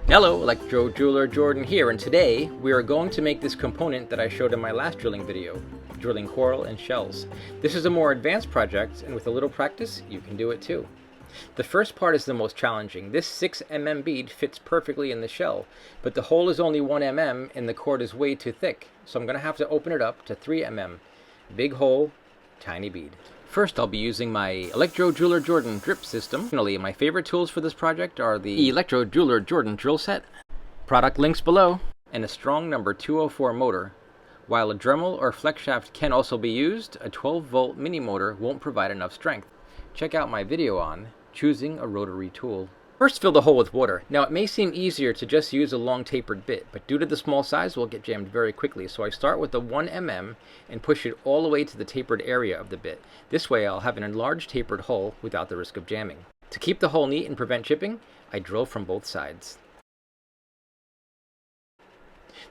Hello, Electro Jeweler Jordan here, and today we are going to make this component that I showed in my last drilling video, drilling coral and shells. This is a more advanced project, and with a little practice, you can do it too. The first part is the most challenging. This 6mm bead fits perfectly in the shell, but the hole is only 1mm and the cord is way too thick, so I'm going to have to open it up to 3mm. Big hole, tiny bead. First, I'll be using my Electro Jeweler Jordan drip system. Finally, my favorite tools for this project are the Electro Jeweler Jordan drill set, product links below, and a strong number 204 motor. While a dremel or flexshaft can also be used, a 12-volt mini motor won't provide enough strength. Check out my video on choosing a rotary tool. First, fill the hole with water. Now, it may seem easier to just use a long tapered bit, but due to the small size, we'll get jammed very quickly. So I start with the 1mm and push it all the way to the tapered area of the bit. This way, I'll have an enlarged tapered hole without the risk of jamming. To keep the hole neat and prevent chipping, I drill from both sides.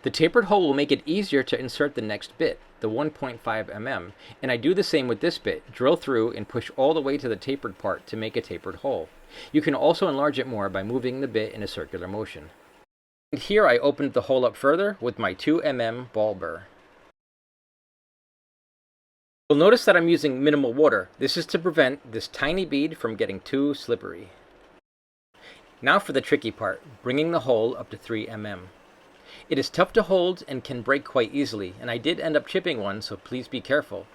The tapered hole will make it easier to insert the next bit, the 1.5mm, and I do the same with this bit, drill through and push all the way to the tapered part to make a tapered hole. You can also enlarge it more by moving the bit in a circular motion. And here I opened the hole up further with my 2mm ball burr. You'll notice that I'm using minimal water. This is to prevent this tiny bead from getting too slippery. Now for the tricky part, bringing the hole up to 3mm. It is tough to hold and can break quite easily, and I did end up chipping one, so please be careful.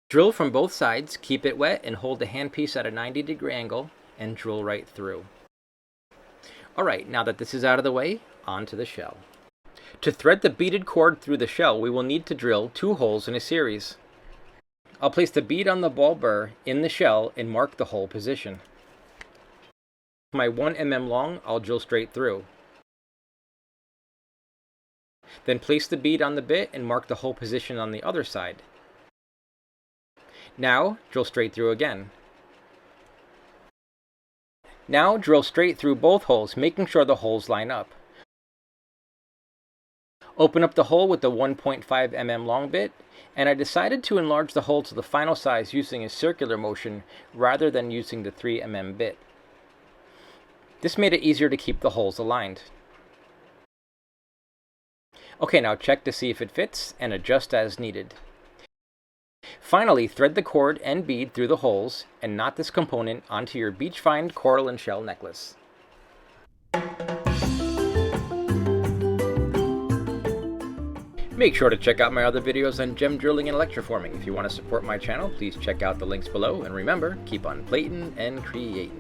Drill from both sides, keep it wet, and hold the handpiece at a 90-degree angle, and drill right through. Alright, now that this is out of the way, on to the shell. To thread the beaded cord through the shell, we will need to drill 2 holes in a series. I'll place the bead on the ball burr in the shell and mark the hole position. My 1mm long, I'll drill straight through. Then place the bead on the bit and mark the hole position on the other side. Now, drill straight through again. Now, drill straight through both holes, making sure the holes line up. Open up the hole with the 1.5mm long bit, and I decided to enlarge the hole to the final size using a circular motion rather than using the 3mm bit. This made it easier to keep the holes aligned. Okay, now check to see if it fits and adjust as needed. Finally, thread the cord and bead through the holes and knot this component onto your beach find coral and shell necklace. Make sure to check out my other videos on gem drilling and electroforming. If you want to support my channel, please check out the links below, and remember, keep on plating and creating.